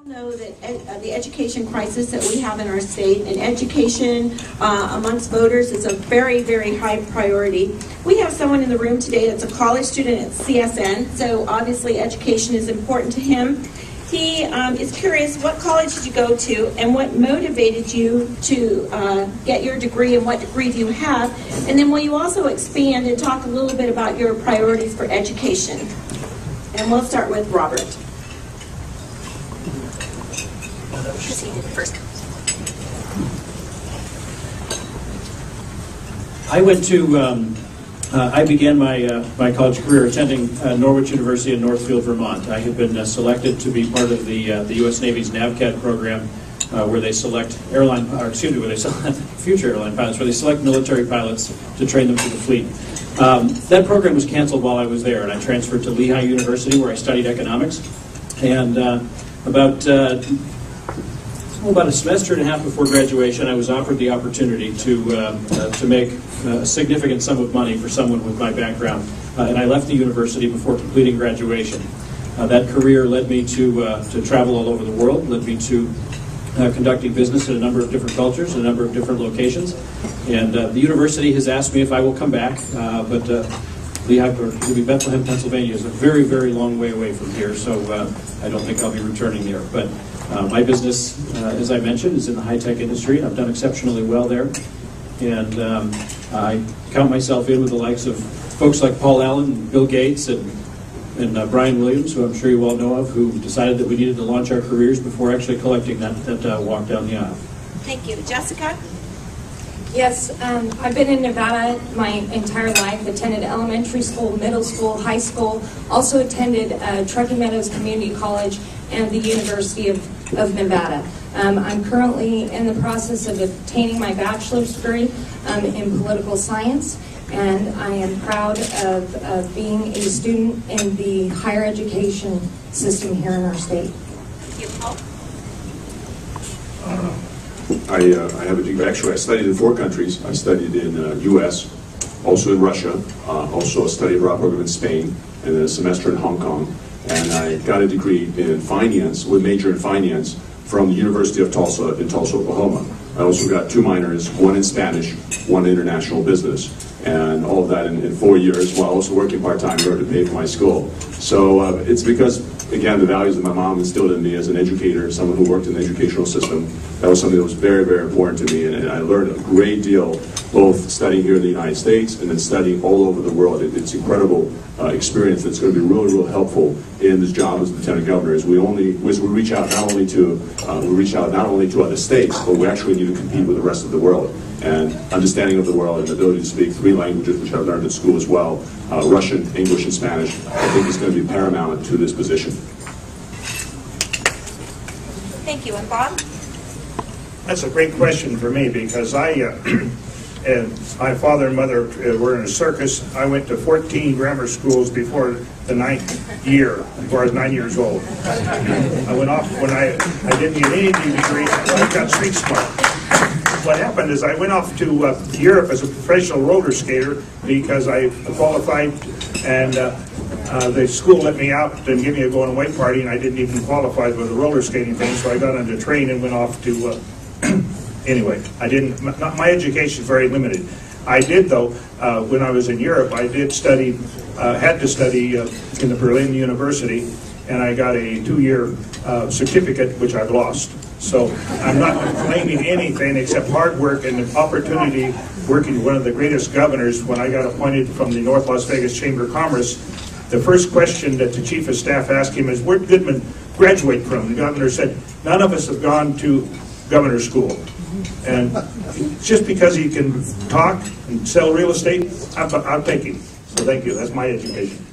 Know that the education crisis that we have in our state, and education amongst voters is a very, very high priority. We have someone in the room today that's a college student at CSN, so obviously education is important to him. He is curious, what college did you go to and what motivated you to get your degree, and what degree do you have? And then will you also expand and talk a little bit about your priorities for education? And we'll start with Robert. Because he did it first. I began my college career attending Norwich University in Northfield, Vermont. I had been selected to be part of the U.S. Navy's NAVCAD program, where they select future airline pilots, where they select military pilots to train them for the fleet. That program was canceled while I was there, and I transferred to Lehigh University, where I studied economics. And about a semester and a half before graduation, I was offered the opportunity to make a significant sum of money for someone with my background, and I left the university before completing graduation. That career led me to travel all over the world, led me to conducting business in a number of different cultures, in a number of different locations, and the university has asked me if I will come back, but Lehigh, Bethlehem, Pennsylvania is a very, very long way away from here, so I don't think I'll be returning there. But my business, as I mentioned, is in the high-tech industry. I've done exceptionally well there, and I count myself in with the likes of folks like Paul Allen, and Bill Gates, and Brian Williams, who I'm sure you all know of, who decided that we needed to launch our careers before actually collecting that walk down the aisle. Thank you. Jessica? Yes, I've been in Nevada my entire life, attended elementary school, middle school, high school, also attended Truckee Meadows Community College and the University of Nevada. I'm currently in the process of obtaining my bachelor's degree in political science, and I am proud of being a student in the higher education system here in our state. Thank you. Paul? I have a degree. Actually, I studied in 4 countries. I studied in U.S., also in Russia, also a study abroad program in Spain, and then a semester in Hong Kong. And I got a degree in finance, with major in finance, from the University of Tulsa in Tulsa, Oklahoma. I also got 2 minors, one in Spanish, one in international business, and all of that in 4 years, while also working part-time in order to pay for my school. So it's because, again, the values that my mom instilled in me as an educator, someone who worked in the educational system, that was something that was very, very important to me, and I learned a great deal, both studying here in the United States and then studying all over the world. It's incredible experience that's going to be really, really helpful in this job as Lieutenant Governor. As we reach out not only to other states, but we actually need to compete with the rest of the world. And understanding of the world and the ability to speak 3 languages, which I've learned at school as well, Russian, English, and Spanish, I think is going to be paramount to this position. Thank you. And Bob? That's a great question for me, because and my father and mother were in a circus. I went to 14 grammar schools before the 9th year, before I was 9 years old. I went off when I didn't get any degree. I got street smart. What happened is I went off to Europe as a professional roller skater because I qualified, and the school let me out and gave me a going away party, and I didn't even qualify for the roller skating thing, so I got on the train and went off to anyway, my education is very limited. I did, though, when I was in Europe, I did study, had to study in the Berlin University, and I got a 2-year certificate, which I've lost. So I'm not claiming anything except hard work and the opportunity working with one of the greatest governors. When I got appointed from the North Las Vegas Chamber of Commerce, the first question that the Chief of Staff asked him is, where did Goodman graduate from? The governor said, none of us have gone to governor's school. And just because he can talk and sell real estate, I'll take him. So thank you. That's my education.